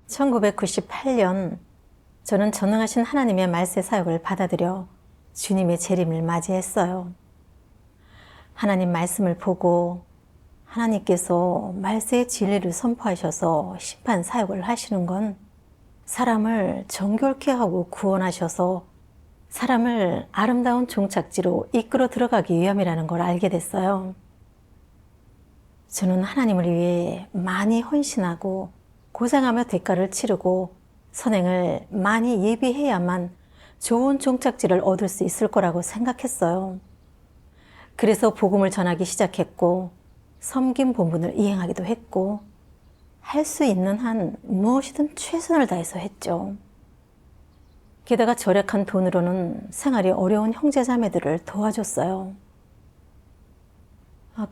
1998년 저는 전능하신 하나님의 말세 사역을 받아들여 주님의 재림을 맞이했어요. 하나님 말씀을 보고 하나님께서 말세의 진리를 선포하셔서 심판 사역을 하시는 건 사람을 정결케 하고 구원하셔서 사람을 아름다운 종착지로 이끌어 들어가기 위함이라는 걸 알게 됐어요. 저는 하나님을 위해 많이 헌신하고 고생하며 대가를 치르고 선행을 많이 예비해야만 좋은 종착지를 얻을 수 있을 거라고 생각했어요. 그래서 복음을 전하기 시작했고 섬김 본분을 이행하기도 했고 할 수 있는 한 무엇이든 최선을 다해서 했죠. 게다가 절약한 돈으로는 생활이 어려운 형제자매들을 도와줬어요.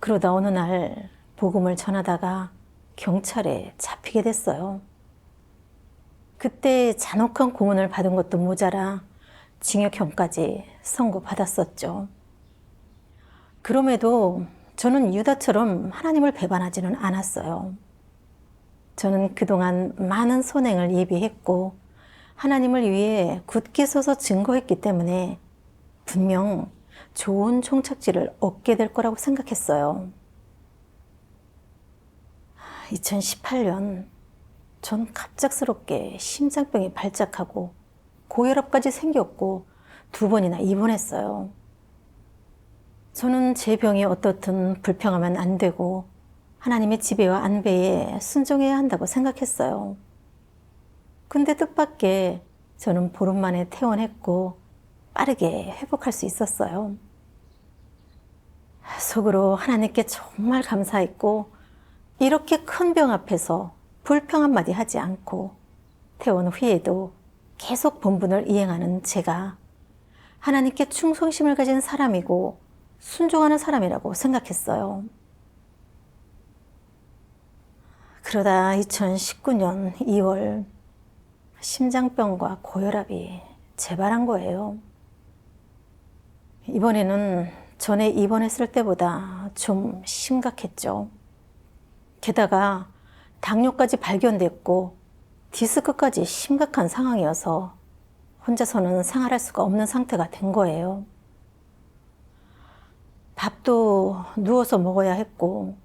그러다 어느 날 복음을 전하다가 경찰에 잡히게 됐어요. 그때 잔혹한 고문을 받은 것도 모자라 징역형까지 선고받았었죠. 그럼에도 저는 유다처럼 하나님을 배반하지는 않았어요. 저는 그동안 많은 선행을 예비했고 하나님을 위해 굳게 서서 증거했기 때문에 분명 좋은 종착지를 얻게 될 거라고 생각했어요. 2018년 전 갑작스럽게 심장병이 발작하고 고혈압까지 생겼고 2번이나 입원했어요. 저는 제 병이 어떻든 불평하면 안 되고 하나님의 지배와 안배에 순종해야 한다고 생각했어요. 근데 뜻밖의 저는 보름 만에 퇴원했고 빠르게 회복할 수 있었어요. 속으로 하나님께 정말 감사했고 이렇게 큰 병 앞에서 불평 한마디 하지 않고 퇴원 후에도 계속 본분을 이행하는 제가 하나님께 충성심을 가진 사람이고 순종하는 사람이라고 생각했어요. 그러다 2019년 2월 심장병과 고혈압이 재발한 거예요. 이번에는 전에 입원했을 때보다 좀 심각했죠. 게다가 당뇨까지 발견됐고 디스크까지 심각한 상황이어서 혼자서는 생활할 수가 없는 상태가 된 거예요. 밥도 누워서 먹어야 했고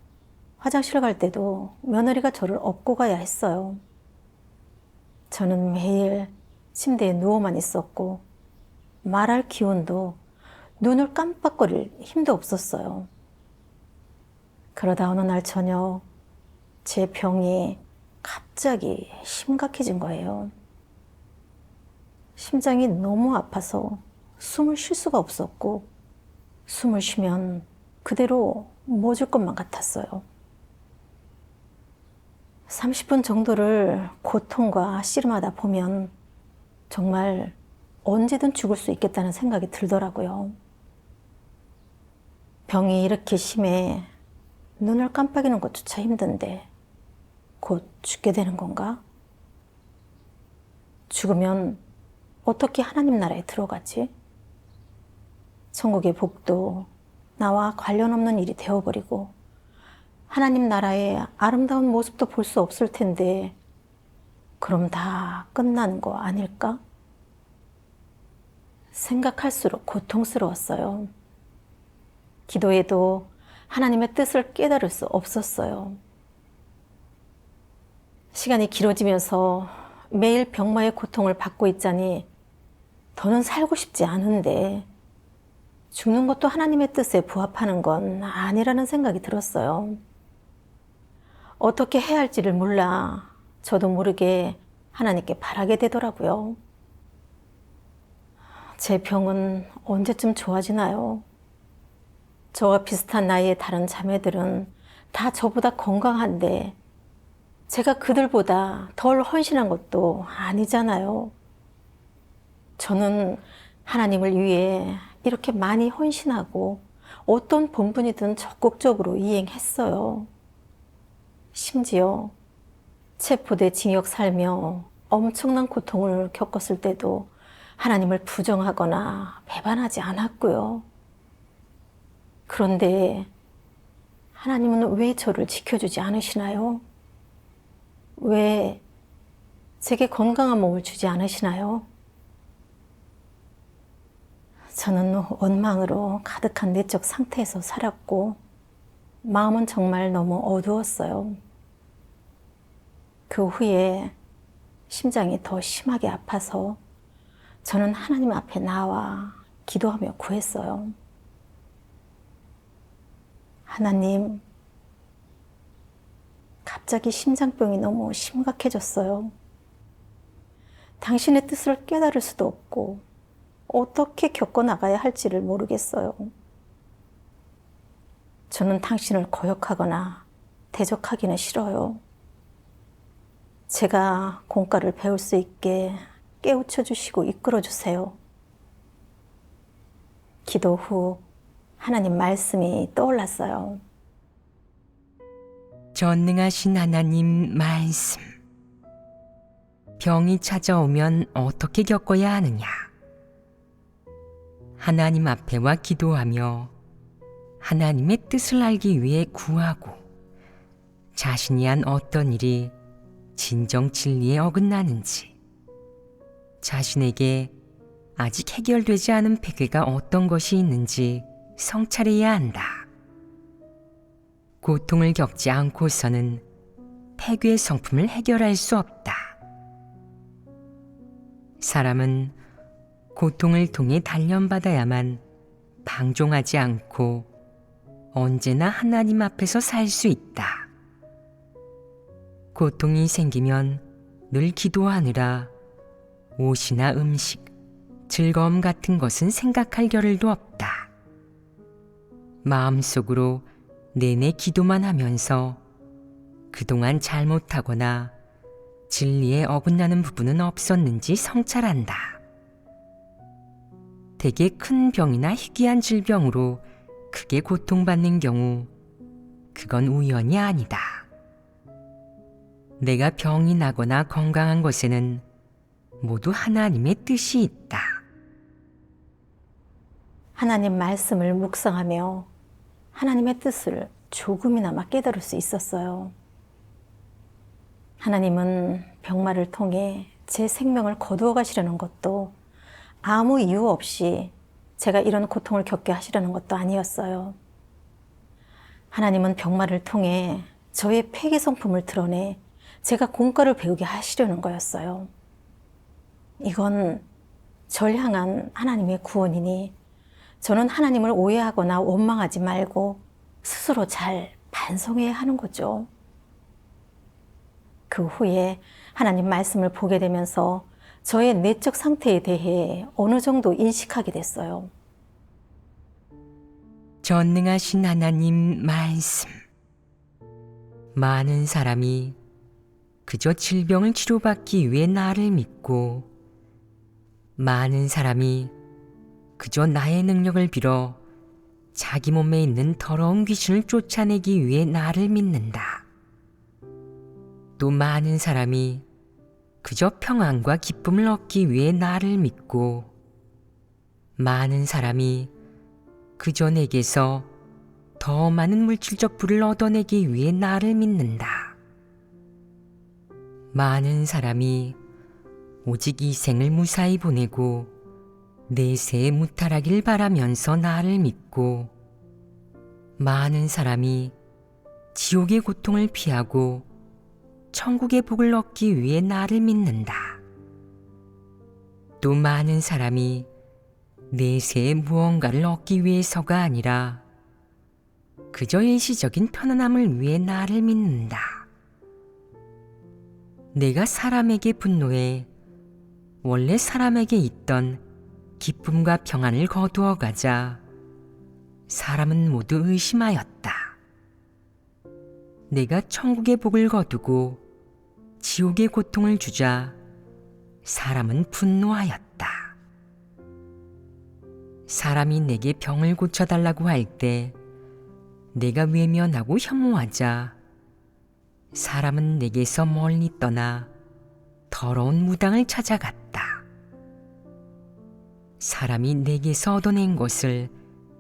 화장실 갈 때도 며느리가 저를 업고 가야 했어요. 저는 매일 침대에 누워만 있었고 말할 기운도 눈을 깜빡거릴 힘도 없었어요. 그러다 어느 날 저녁 제 병이 갑자기 심각해진 거예요. 심장이 너무 아파서 숨을 쉴 수가 없었고 숨을 쉬면 그대로 멎을 것만 같았어요. 30분 정도를 고통과 씨름하다 보면 정말 언제든 죽을 수 있겠다는 생각이 들더라고요. 병이 이렇게 심해 눈을 깜빡이는 것조차 힘든데 곧 죽게 되는 건가? 죽으면 어떻게 하나님 나라에 들어가지? 천국의 복도 나와 관련 없는 일이 되어버리고 하나님 나라의 아름다운 모습도 볼 수 없을 텐데 그럼 다 끝나는 거 아닐까? 생각할수록 고통스러웠어요. 기도해도 하나님의 뜻을 깨달을 수 없었어요. 시간이 길어지면서 매일 병마의 고통을 받고 있자니 더는 살고 싶지 않은데 죽는 것도 하나님의 뜻에 부합하는 건 아니라는 생각이 들었어요. 어떻게 해야 할지를 몰라 저도 모르게 하나님께 바라게 되더라고요. 제 병은 언제쯤 좋아지나요? 저와 비슷한 나이의 다른 자매들은 다 저보다 건강한데 제가 그들보다 덜 헌신한 것도 아니잖아요. 저는 하나님을 위해 이렇게 많이 헌신하고 어떤 본분이든 적극적으로 이행했어요. 심지어 체포돼 징역 살며 엄청난 고통을 겪었을 때도 하나님을 부정하거나 배반하지 않았고요. 그런데 하나님은 왜 저를 지켜주지 않으시나요? 왜 제게 건강한 몸을 주지 않으시나요? 저는 원망으로 가득한 내적 상태에서 살았고 마음은 정말 너무 어두웠어요. 그 후에 심장이 더 심하게 아파서 저는 하나님 앞에 나와 기도하며 구했어요. 하나님, 갑자기 심장병이 너무 심각해졌어요. 당신의 뜻을 깨달을 수도 없고 어떻게 겪어나가야 할지를 모르겠어요. 저는 당신을 거역하거나 대적하기는 싫어요. 제가 공과를 배울 수 있게 깨우쳐 주시고 이끌어 주세요. 기도 후 하나님 말씀이 떠올랐어요. 전능하신 하나님 말씀. 병이 찾아오면 어떻게 겪어야 하느냐? 하나님 앞에와 기도하며 하나님의 뜻을 알기 위해 구하고 자신이 한 어떤 일이 진정 진리에 어긋나는지, 자신에게 아직 해결되지 않은 폐괴가 어떤 것이 있는지 성찰해야 한다. 고통을 겪지 않고서는 폐괴의 성품을 해결할 수 없다. 사람은 고통을 통해 단련받아야만 방종하지 않고 언제나 하나님 앞에서 살 수 있다. 고통이 생기면 늘 기도하느라 옷이나 음식, 즐거움 같은 것은 생각할 겨를도 없다. 마음속으로 내내 기도만 하면서 그동안 잘못하거나 진리에 어긋나는 부분은 없었는지 성찰한다. 대개 큰 병이나 희귀한 질병으로 크게 고통받는 경우 그건 우연이 아니다. 내가 병이 나거나 건강한 것에는 모두 하나님의 뜻이 있다. 하나님 말씀을 묵상하며 하나님의 뜻을 조금이나마 깨달을 수 있었어요. 하나님은 병마를 통해 제 생명을 거두어 가시려는 것도 아무 이유 없이 제가 이런 고통을 겪게 하시려는 것도 아니었어요. 하나님은 병마를 통해 저의 폐기 성품을 드러내 제가 공과를 배우게 하시려는 거였어요. 이건 절 향한 하나님의 구원이니 저는 하나님을 오해하거나 원망하지 말고 스스로 잘 반성해야 하는 거죠. 그 후에 하나님 말씀을 보게 되면서 저의 내적 상태에 대해 어느 정도 인식하게 됐어요. 전능하신 하나님 말씀. 많은 사람이 그저 질병을 치료받기 위해 나를 믿고, 많은 사람이 그저 나의 능력을 빌어 자기 몸에 있는 더러운 귀신을 쫓아내기 위해 나를 믿는다. 또 많은 사람이 그저 평안과 기쁨을 얻기 위해 나를 믿고, 많은 사람이 그저 내게서 더 많은 물질적 부를 얻어내기 위해 나를 믿는다. 많은 사람이 오직 이 생을 무사히 보내고 내세에 무탈하길 바라면서 나를 믿고, 많은 사람이 지옥의 고통을 피하고 천국의 복을 얻기 위해 나를 믿는다. 또 많은 사람이 내세에 무언가를 얻기 위해서가 아니라 그저 일시적인 편안함을 위해 나를 믿는다. 내가 사람에게 분노해 원래 사람에게 있던 기쁨과 평안을 거두어 가자 사람은 모두 의심하였다. 내가 천국의 복을 거두고 지옥의 고통을 주자 사람은 분노하였다. 사람이 내게 병을 고쳐달라고 할 때 내가 외면하고 혐오하자 사람은 내게서 멀리 떠나 더러운 무당을 찾아갔다. 사람이 내게서 얻어낸 것을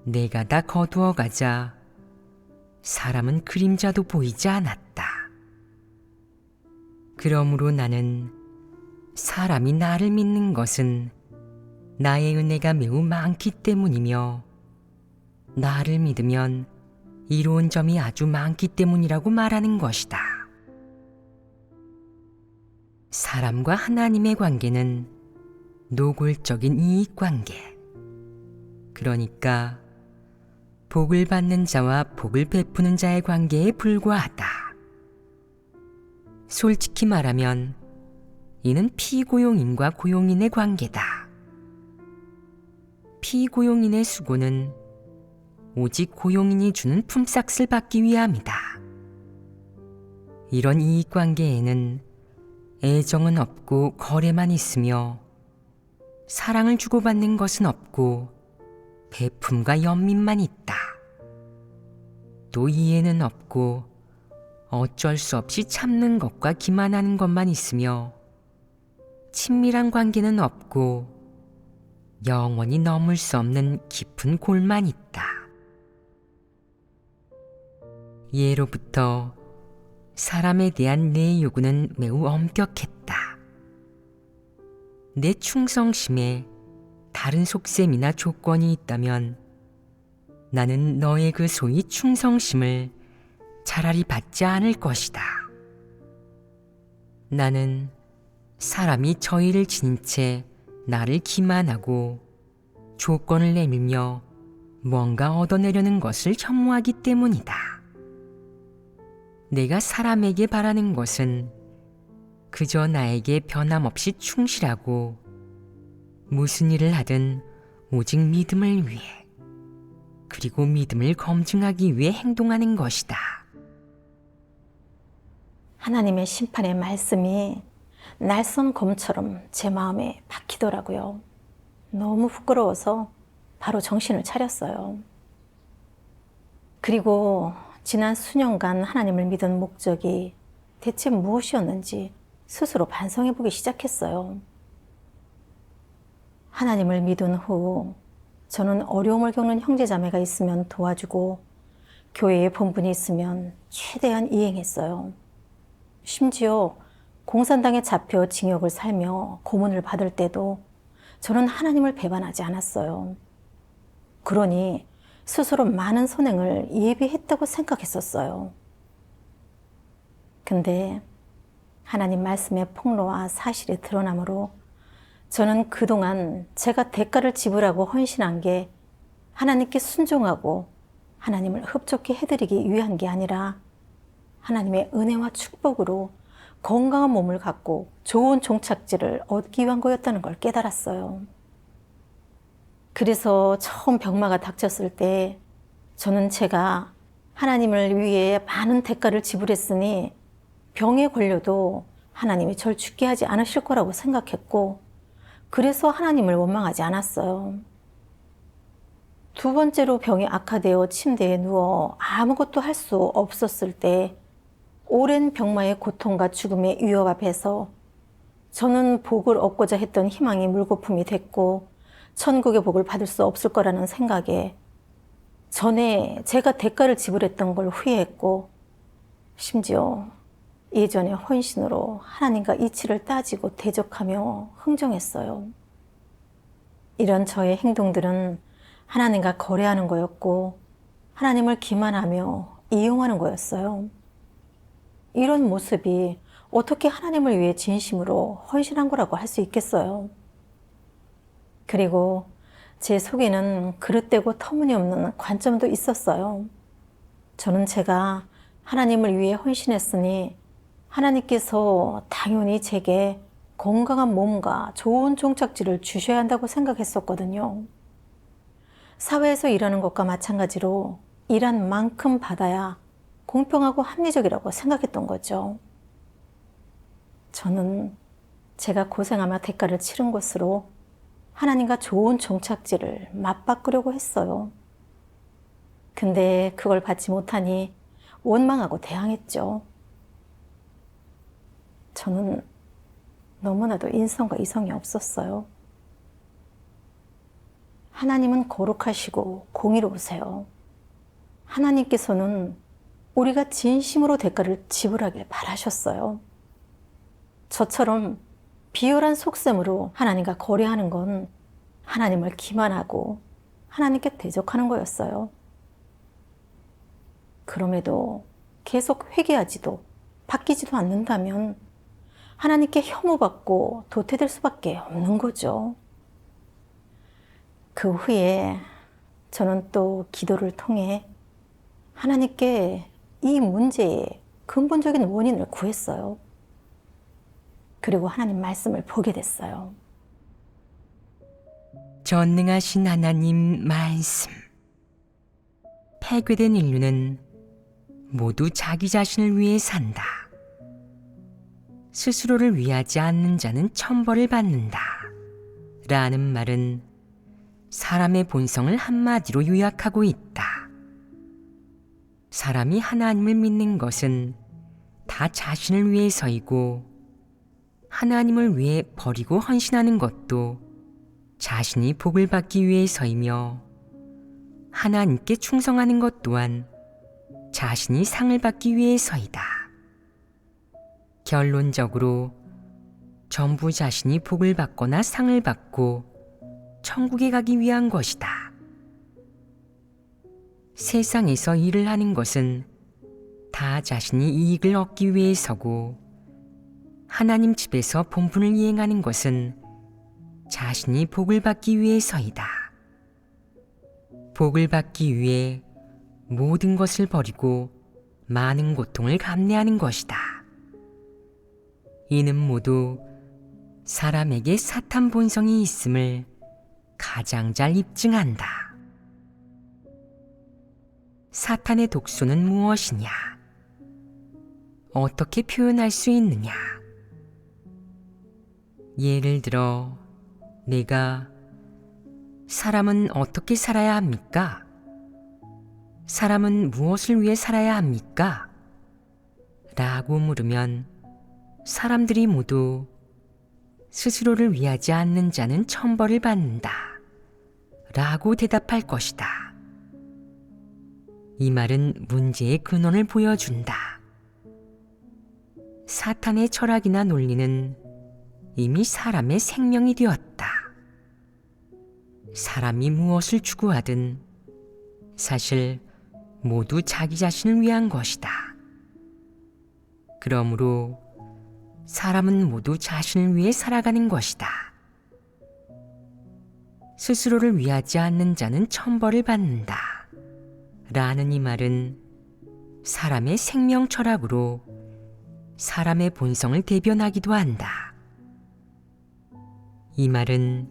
내가 다 거두어 가자 사람은 그림자도 보이지 않았다. 그러므로 나는 사람이 나를 믿는 것은 나의 은혜가 매우 많기 때문이며 나를 믿으면 이로운 점이 아주 많기 때문이라고 말하는 것이다. 사람과 하나님의 관계는 노골적인 이익관계, 그러니까 복을 받는 자와 복을 베푸는 자의 관계에 불과하다. 솔직히 말하면 이는 피고용인과 고용인의 관계다. 피고용인의 수고는 오직 고용인이 주는 품삯을 받기 위함이다. 이런 이익관계에는 애정은 없고 거래만 있으며 사랑을 주고받는 것은 없고 배품과 연민만 있다. 또 이해는 없고 어쩔 수 없이 참는 것과 기만하는 것만 있으며 친밀한 관계는 없고 영원히 넘을 수 없는 깊은 골만 있다. 예로부터 사람에 대한 내 요구는 매우 엄격했다. 내 충성심에 다른 속셈이나 조건이 있다면 나는 너의 그 소위 충성심을 차라리 받지 않을 것이다. 나는 사람이 저의를 지닌 채 나를 기만하고 조건을 내밀며 뭔가 얻어내려는 것을 혐오하기 때문이다. 내가 사람에게 바라는 것은 그저 나에게 변함없이 충실하고 무슨 일을 하든 오직 믿음을 위해 그리고 믿음을 검증하기 위해 행동하는 것이다. 하나님의 심판의 말씀이 날선 검처럼 제 마음에 박히더라고요. 너무 부끄러워서 바로 정신을 차렸어요. 그리고 지난 수년간 하나님을 믿은 목적이 대체 무엇이었는지 스스로 반성해 보기 시작했어요. 하나님을 믿은 후 저는 어려움을 겪는 형제자매가 있으면 도와주고 교회에 본분이 있으면 최대한 이행했어요. 심지어 공산당에 잡혀 징역을 살며 고문을 받을 때도 저는 하나님을 배반하지 않았어요. 그러니 스스로 많은 선행을 예비했다고 생각했었어요. 근데 하나님 말씀의 폭로와 사실이 드러나므로 저는 그동안 제가 대가를 지불하고 헌신한 게 하나님께 순종하고 하나님을 흡족히 해드리기 위한 게 아니라 하나님의 은혜와 축복으로 건강한 몸을 갖고 좋은 종착지를 얻기 위한 거였다는 걸 깨달았어요. 그래서 처음 병마가 닥쳤을 때 저는 제가 하나님을 위해 많은 대가를 지불했으니 병에 걸려도 하나님이 절 죽게 하지 않으실 거라고 생각했고 그래서 하나님을 원망하지 않았어요. 두 번째로 병이 악화되어 침대에 누워 아무것도 할 수 없었을 때 오랜 병마의 고통과 죽음의 위협 앞에서 저는 복을 얻고자 했던 희망이 물거품이 됐고 천국의 복을 받을 수 없을 거라는 생각에 전에 제가 대가를 지불했던 걸 후회했고 심지어 예전의 헌신으로 하나님과 이치를 따지고 대적하며 흥정했어요. 이런 저의 행동들은 하나님과 거래하는 거였고 하나님을 기만하며 이용하는 거였어요. 이런 모습이 어떻게 하나님을 위해 진심으로 헌신한 거라고 할 수 있겠어요? 그리고 제 속에는 그릇되고 터무니없는 관점도 있었어요. 저는 제가 하나님을 위해 헌신했으니 하나님께서 당연히 제게 건강한 몸과 좋은 종착지를 주셔야 한다고 생각했었거든요. 사회에서 일하는 것과 마찬가지로 일한 만큼 받아야 공평하고 합리적이라고 생각했던 거죠. 저는 제가 고생하며 대가를 치른 것으로 하나님과 좋은 종착지를 맞바꾸려고 했어요. 근데 그걸 받지 못하니 원망하고 대항했죠. 저는 너무나도 인성과 이성이 없었어요. 하나님은 거룩하시고 공의로우세요. 하나님께서는 우리가 진심으로 대가를 지불하길 바라셨어요. 저처럼 비열한 속셈으로 하나님과 거래하는 건 하나님을 기만하고 하나님께 대적하는 거였어요. 그럼에도 계속 회개하지도 바뀌지도 않는다면 하나님께 혐오받고 도태될 수밖에 없는 거죠. 그 후에 저는 또 기도를 통해 하나님께 이 문제의 근본적인 원인을 구했어요. 그리고 하나님 말씀을 보게 됐어요. 전능하신 하나님 말씀. 폐괴된 인류는 모두 자기 자신을 위해 산다. 스스로를 위하지 않는 자는 천벌을 받는다. 라는 말은 사람의 본성을 한마디로 요약하고 있다. 사람이 하나님을 믿는 것은 다 자신을 위해서이고, 하나님을 위해 버리고 헌신하는 것도 자신이 복을 받기 위해서이며, 하나님께 충성하는 것 또한 자신이 상을 받기 위해서이다. 결론적으로 전부 자신이 복을 받거나 상을 받고 천국에 가기 위한 것이다. 세상에서 일을 하는 것은 다 자신이 이익을 얻기 위해서고, 하나님 집에서 본분을 이행하는 것은 자신이 복을 받기 위해서이다. 복을 받기 위해 모든 것을 버리고 많은 고통을 감내하는 것이다. 이는 모두 사람에게 사탄 본성이 있음을 가장 잘 입증한다. 사탄의 독소는 무엇이냐? 어떻게 표현할 수 있느냐? 예를 들어, 내가 사람은 어떻게 살아야 합니까? 사람은 무엇을 위해 살아야 합니까? 라고 물으면 사람들이 모두 스스로를 위하지 않는 자는 천벌을 받는다. 라고 대답할 것이다. 이 말은 문제의 근원을 보여준다. 사탄의 철학이나 논리는 이미 사람의 생명이 되었다. 사람이 무엇을 추구하든 사실 모두 자기 자신을 위한 것이다. 그러므로 사람은 모두 자신을 위해 살아가는 것이다. 스스로를 위하지 않는 자는 천벌을 받는다. 라는 이 말은 사람의 생명 철학으로 사람의 본성을 대변하기도 한다. 이 말은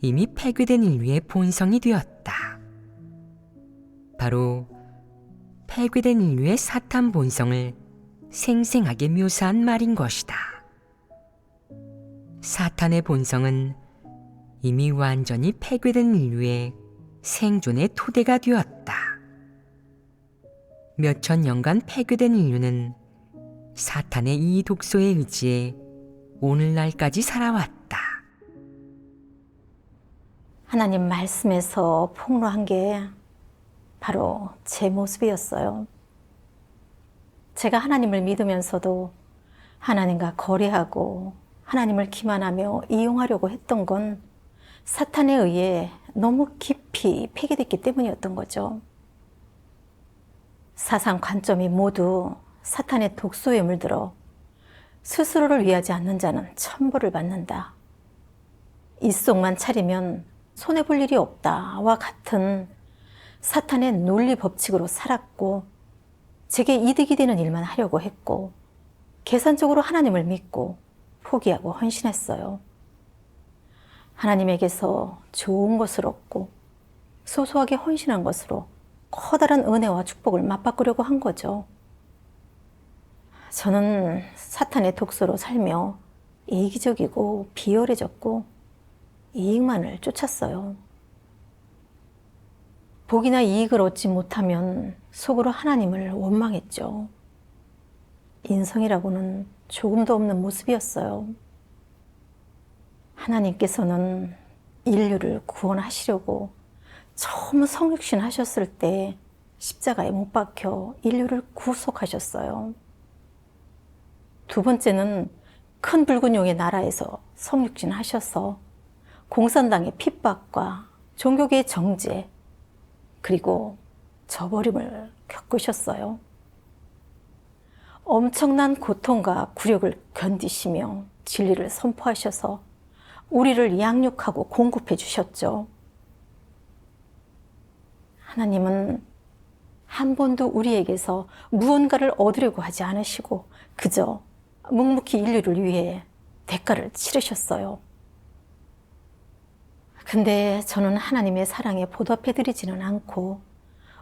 이미 폐괴된 인류의 본성이 되었다. 바로 폐괴된 인류의 사탄 본성을 생생하게 묘사한 말인 것이다. 사탄의 본성은 이미 완전히 폐괴된 인류의 생존의 토대가 되었다. 몇천 년간 폐괴된 인류는 사탄의 이 독소에 의지해 오늘날까지 살아왔다. 하나님 말씀에서 폭로한 게 바로 제 모습이었어요. 제가 하나님을 믿으면서도 하나님과 거래하고 하나님을 기만하며 이용하려고 했던 건 사탄에 의해 너무 깊이 폐기됐기 때문이었던 거죠. 사상 관점이 모두 사탄의 독소에 물들어 스스로를 위하지 않는 자는 천벌을 받는다. 입속만 차리면 손해볼 일이 없다와 같은 사탄의 논리 법칙으로 살았고, 제게 이득이 되는 일만 하려고 했고, 계산적으로 하나님을 믿고 포기하고 헌신했어요. 하나님에게서 좋은 것을 얻고 소소하게 헌신한 것으로 커다란 은혜와 축복을 맞바꾸려고 한 거죠. 저는 사탄의 독소로 살며 이기적이고 비열해졌고 이익만을 쫓았어요. 복이나 이익을 얻지 못하면 속으로 하나님을 원망했죠. 인성이라고는 조금도 없는 모습이었어요. 하나님께서는 인류를 구원하시려고 처음 성육신 하셨을 때 십자가에 못 박혀 인류를 구속하셨어요. 두 번째는 큰 붉은 용의 나라에서 성육진 하셔서 공산당의 핍박과 종교계의 정죄, 그리고 저버림을 겪으셨어요. 엄청난 고통과 굴욕을 견디시며 진리를 선포하셔서 우리를 양육하고 공급해 주셨죠. 하나님은 한 번도 우리에게서 무언가를 얻으려고 하지 않으시고 그저 묵묵히 인류를 위해 대가를 치르셨어요. 근데 저는 하나님의 사랑에 보답해드리지는 않고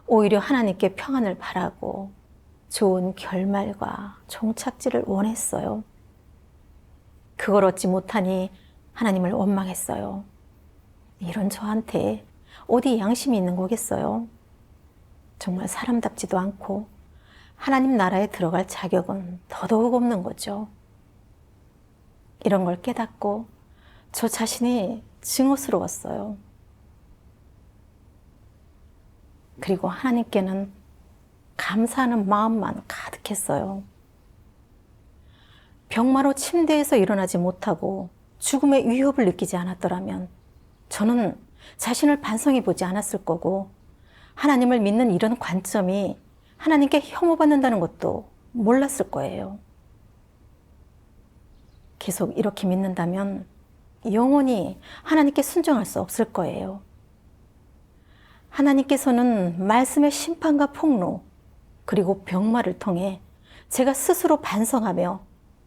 오히려 하나님께 평안을 바라고 좋은 결말과 종착지를 원했어요. 그걸 얻지 못하니 하나님을 원망했어요. 이런 저한테 어디 양심이 있는 거겠어요? 정말 사람답지도 않고 하나님 나라에 들어갈 자격은 더더욱 없는 거죠. 이런 걸 깨닫고 저 자신이 증오스러웠어요. 그리고 하나님께는 감사하는 마음만 가득했어요. 병마로 침대에서 일어나지 못하고 죽음의 위협을 느끼지 않았더라면 저는 자신을 반성해 보지 않았을 거고 하나님을 믿는 이런 관점이 하나님께 혐오받는다는 것도 몰랐을 거예요. 계속 이렇게 믿는다면 영원히 하나님께 순종할 수 없을 거예요. 하나님께서는 말씀의 심판과 폭로 그리고 병마를 통해 제가 스스로 반성하며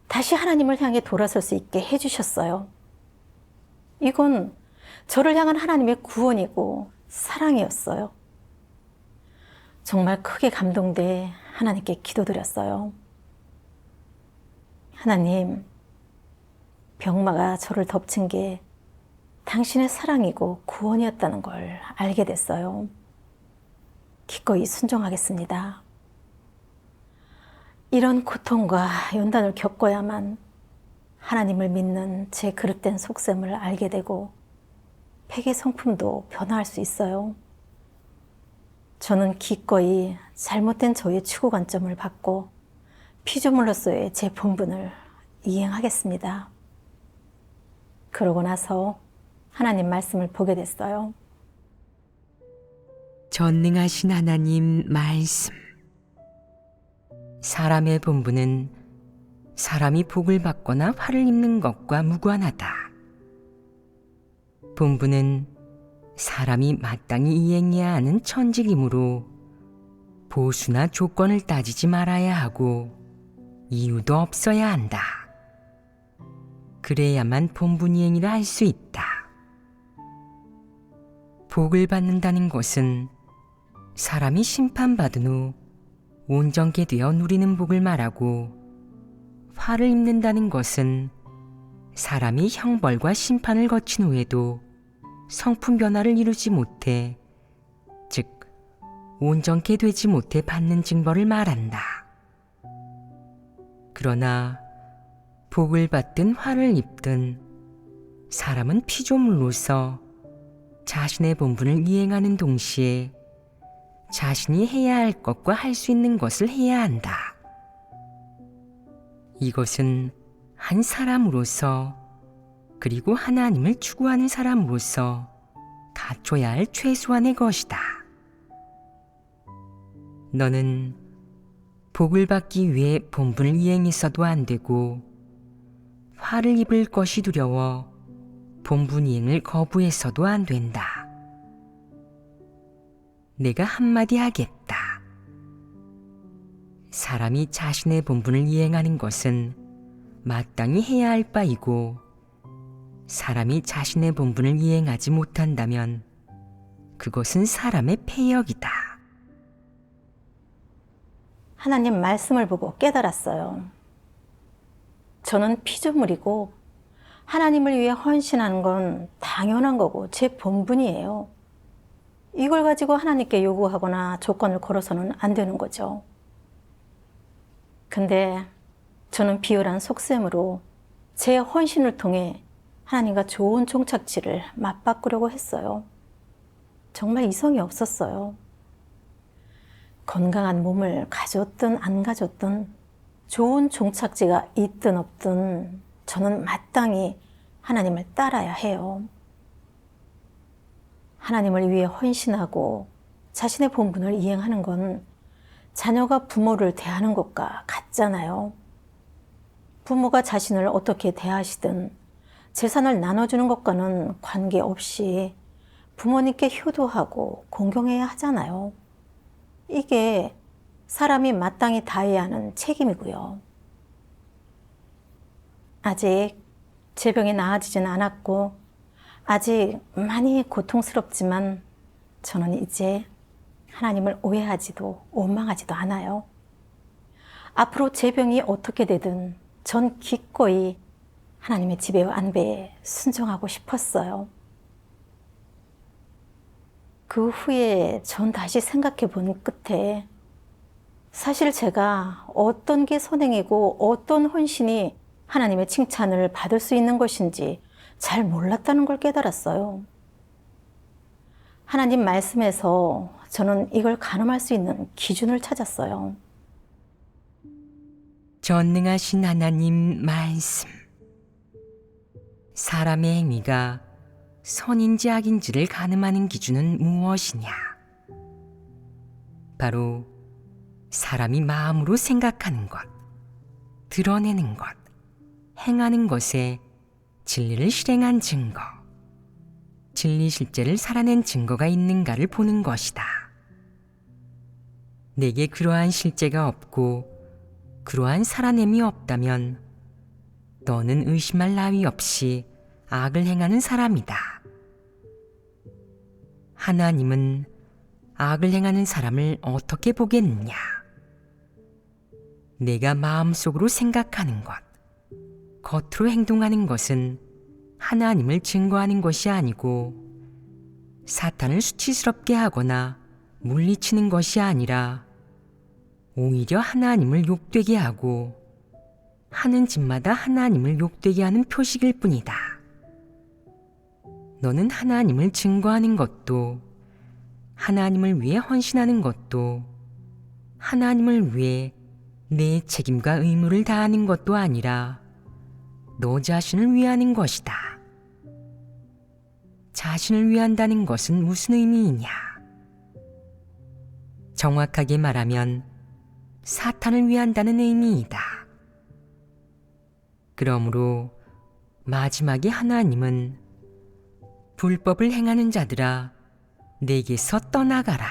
다시 하나님을 향해 돌아설 수 있게 해주셨어요. 이건 저를 향한 하나님의 구원이고 사랑이었어요. 정말 크게 감동돼 하나님께 기도드렸어요. 하나님, 병마가 저를 덮친 게 당신의 사랑이고 구원이었다는 걸 알게 됐어요. 기꺼이 순종하겠습니다. 이런 고통과 연단을 겪어야만 하나님을 믿는 제 그릇된 속셈을 알게 되고 폐계 성품도 변화할 수 있어요. 저는 기꺼이 잘못된 저의 추구 관점을 바꿔 피조물로서의 제 본분을 이행하겠습니다. 그러고 나서 하나님 말씀을 보게 됐어요. 전능하신 하나님 말씀. 사람의 본분은 사람이 복을 받거나 화를 입는 것과 무관하다. 본분은 사람이 마땅히 이행해야 하는 천직이므로 보수나 조건을 따지지 말아야 하고 이유도 없어야 한다. 그래야만 본분 이행이라 할 수 있다. 복을 받는다는 것은 사람이 심판받은 후 온전케 되어 누리는 복을 말하고, 화를 입는다는 것은 사람이 형벌과 심판을 거친 후에도 성품 변화를 이루지 못해, 즉 온전케 되지 못해 받는 징벌을 말한다. 그러나 복을 받든 화를 입든 사람은 피조물로서 자신의 본분을 이행하는 동시에 자신이 해야 할 것과 할 수 있는 것을 해야 한다. 이것은 한 사람으로서, 그리고 하나님을 추구하는 사람으로서 갖춰야 할 최소한의 것이다. 너는 복을 받기 위해 본분을 이행했어도 안 되고, 화를 입을 것이 두려워 본분 이행을 거부했어도 안 된다. 내가 한마디 하겠다. 사람이 자신의 본분을 이행하는 것은 마땅히 해야 할 바이고, 사람이 자신의 본분을 이행하지 못한다면 그것은 사람의 패역이다. 하나님 말씀을 보고 깨달았어요. 저는 피조물이고 하나님을 위해 헌신하는 건 당연한 거고 제 본분이에요. 이걸 가지고 하나님께 요구하거나 조건을 걸어서는 안 되는 거죠. 근데 저는 비열한 속셈으로 제 헌신을 통해 하나님과 좋은 종착지를 맞바꾸려고 했어요. 정말 이성이 없었어요. 건강한 몸을 가졌든 안 가졌든 좋은 종착지가 있든 없든 저는 마땅히 하나님을 따라야 해요. 하나님을 위해 헌신하고 자신의 본분을 이행하는 건 자녀가 부모를 대하는 것과 같잖아요. 부모가 자신을 어떻게 대하시든 재산을 나눠주는 것과는 관계없이 부모님께 효도하고 공경해야 하잖아요. 이게 사람이 마땅히 다해야 하는 책임이고요. 아직 제 병이 나아지진 않았고 아직 많이 고통스럽지만 저는 이제 하나님을 오해하지도 원망하지도 않아요. 앞으로 제 병이 어떻게 되든 전 기꺼이 하나님의 지배와 안배에 순종하고 싶었어요. 그 후에 전 다시 생각해 본 끝에 사실 제가 어떤 게 선행이고 어떤 헌신이 하나님의 칭찬을 받을 수 있는 것인지 잘 몰랐다는 걸 깨달았어요. 하나님 말씀에서 저는 이걸 가늠할 수 있는 기준을 찾았어요. 전능하신 하나님 말씀. 사람의 행위가 선인지 악인지를 가늠하는 기준은 무엇이냐? 바로 사람이 마음으로 생각하는 것, 드러내는 것, 행하는 것에 진리를 실행한 증거, 진리 실제를 살아낸 증거가 있는가를 보는 것이다. 내게 그러한 실제가 없고 그러한 살아냄이 없다면 너는 의심할 나위 없이 악을 행하는 사람이다. 하나님은 악을 행하는 사람을 어떻게 보겠느냐? 내가 마음속으로 생각하는 것, 겉으로 행동하는 것은 하나님을 증거하는 것이 아니고 사탄을 수치스럽게 하거나 물리치는 것이 아니라 오히려 하나님을 욕되게 하고 하는 짓마다 하나님을 욕되게 하는 표식일 뿐이다. 너는 하나님을 증거하는 것도 하나님을 위해 헌신하는 것도 하나님을 위해 내 책임과 의무를 다하는 것도 아니라 너 자신을 위하는 것이다. 자신을 위한다는 것은 무슨 의미이냐? 정확하게 말하면 사탄을 위한다는 의미이다. 그러므로 마지막에 하나님은 불법을 행하는 자들아 내게서 떠나가라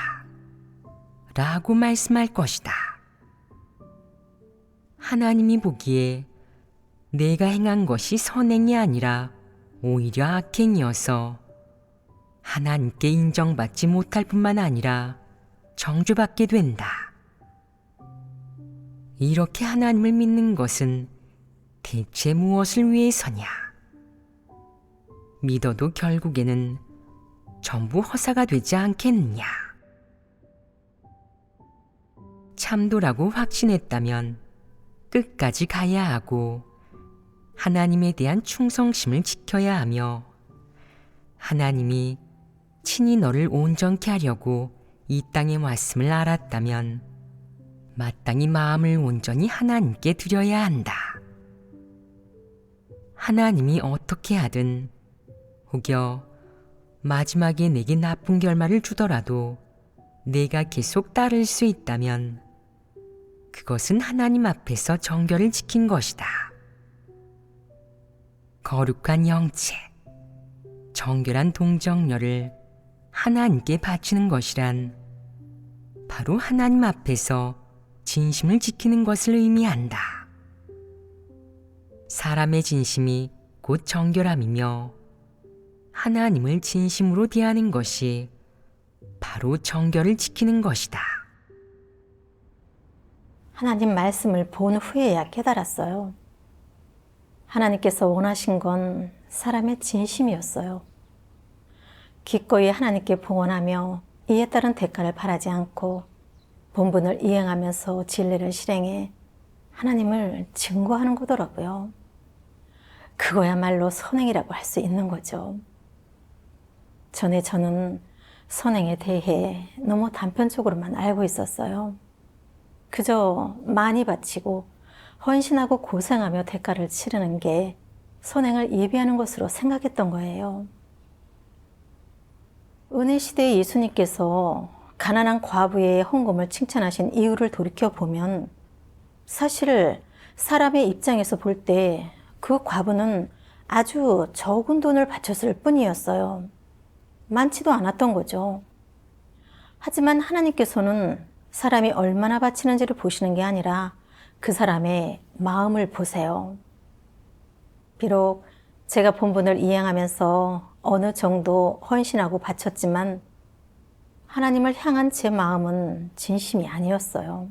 라고 말씀할 것이다. 하나님이 보기에 내가 행한 것이 선행이 아니라 오히려 악행이어서 하나님께 인정받지 못할 뿐만 아니라 정죄받게 된다. 이렇게 하나님을 믿는 것은 대체 무엇을 위해서냐? 믿어도 결국에는 전부 허사가 되지 않겠느냐? 참도라고 확신했다면 끝까지 가야 하고 하나님에 대한 충성심을 지켜야 하며 하나님이 친히 너를 온전케 하려고 이 땅에 왔음을 알았다면 마땅히 마음을 온전히 하나님께 드려야 한다. 하나님이 어떻게 하든 혹여 마지막에 내게 나쁜 결말을 주더라도 내가 계속 따를 수 있다면 그것은 하나님 앞에서 정결을 지킨 것이다. 거룩한 영체, 정결한 동정녀를 하나님께 바치는 것이란 바로 하나님 앞에서 진심을 지키는 것을 의미한다. 사람의 진심이 곧 정결함이며 하나님을 진심으로 대하는 것이 바로 정결을 지키는 것이다. 하나님 말씀을 본 후에야 깨달았어요. 하나님께서 원하신 건 사람의 진심이었어요. 기꺼이 하나님께 봉헌하며 이에 따른 대가를 바라지 않고 본분을 이행하면서 진리를 실행해 하나님을 증거하는 거더라고요. 그거야말로 선행이라고 할 수 있는 거죠. 전에 저는 선행에 대해 너무 단편적으로만 알고 있었어요. 그저 많이 바치고 헌신하고 고생하며 대가를 치르는 게 선행을 예비하는 것으로 생각했던 거예요. 은혜 시대의 예수님께서 가난한 과부의 헌금을 칭찬하신 이유를 돌이켜보면 사실 사람의 입장에서 볼 때 그 과부는 아주 적은 돈을 바쳤을 뿐이었어요. 많지도 않았던 거죠. 하지만 하나님께서는 사람이 얼마나 바치는지를 보시는 게 아니라 그 사람의 마음을 보세요. 비록 제가 본분을 이행하면서 어느 정도 헌신하고 바쳤지만 하나님을 향한 제 마음은 진심이 아니었어요.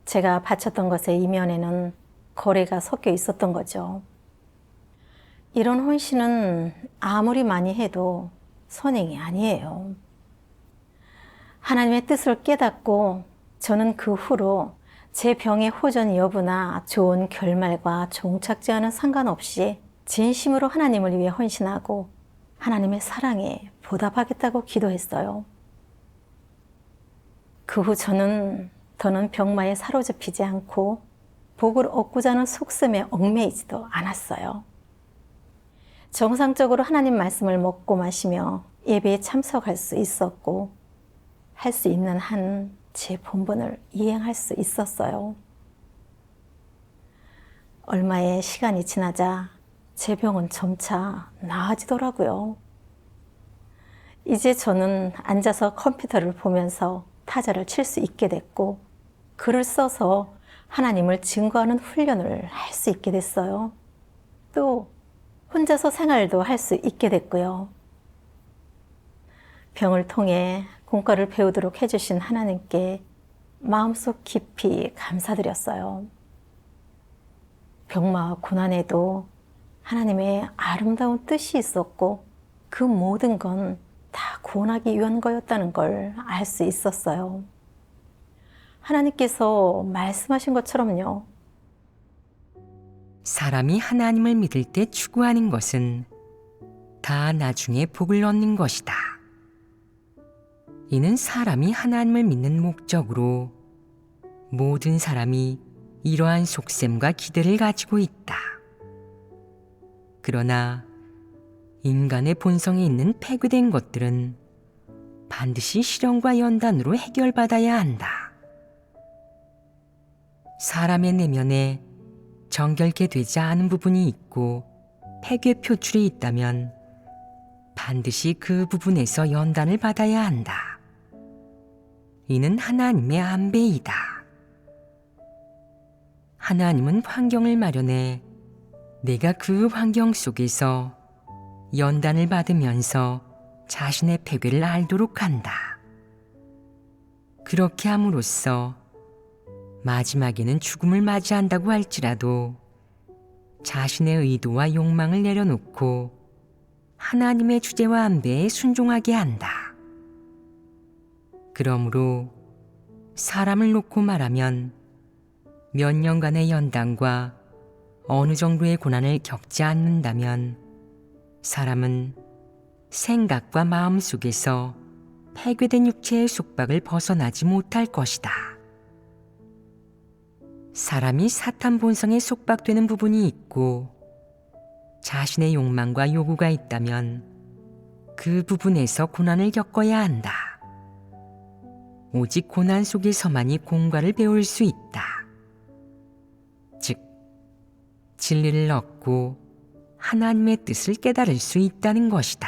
제가 바쳤던 것의 이면에는 거래가 섞여 있었던 거죠. 이런 헌신은 아무리 많이 해도 선행이 아니에요. 하나님의 뜻을 깨닫고 저는 그 후로 제 병의 호전 여부나 좋은 결말과 종착지와는 상관없이 진심으로 하나님을 위해 헌신하고 하나님의 사랑에 보답하겠다고 기도했어요. 그 후 저는 더는 병마에 사로잡히지 않고 복을 얻고자 하는 속셈에 얽매이지도 않았어요. 정상적으로 하나님 말씀을 먹고 마시며 예배에 참석할 수 있었고 할 수 있는 한 제 본분을 이행할 수 있었어요. 얼마의 시간이 지나자 제 병은 점차 나아지더라고요. 이제 저는 앉아서 컴퓨터를 보면서 타자를 칠 수 있게 됐고 글을 써서 하나님을 증거하는 훈련을 할 수 있게 됐어요. 또 혼자서 생활도 할 수 있게 됐고요. 병을 통해 공과를 배우도록 해주신 하나님께 마음속 깊이 감사드렸어요. 병마와 고난에도 하나님의 아름다운 뜻이 있었고 그 모든 건 다 구원하기 위한 거였다는 걸 알 수 있었어요. 하나님께서 말씀하신 것처럼요. 사람이 하나님을 믿을 때 추구하는 것은 다 나중에 복을 얻는 것이다. 이는 사람이 하나님을 믿는 목적으로 모든 사람이 이러한 속셈과 기대를 가지고 있다. 그러나 인간의 본성에 있는 폐괴된 것들은 반드시 실현과 연단으로 해결받아야 한다. 사람의 내면에 정결케 되지 않은 부분이 있고 폐괴 표출이 있다면 반드시 그 부분에서 연단을 받아야 한다. 이는 하나님의 안배이다. 하나님은 환경을 마련해 내가 그 환경 속에서 연단을 받으면서 자신의 폐괴를 알도록 한다. 그렇게 함으로써 마지막에는 죽음을 맞이한다고 할지라도 자신의 의도와 욕망을 내려놓고 하나님의 주제와 안배에 순종하게 한다. 그러므로 사람을 놓고 말하면 몇 년간의 연단과 어느 정도의 고난을 겪지 않는다면 사람은 생각과 마음 속에서 폐괴된 육체의 속박을 벗어나지 못할 것이다. 사람이 사탄 본성에 속박되는 부분이 있고 자신의 욕망과 요구가 있다면 그 부분에서 고난을 겪어야 한다. 오직 고난 속에서만이 공과를 배울 수 있다. 즉, 진리를 얻고 하나님의 뜻을 깨달을 수 있다는 것이다.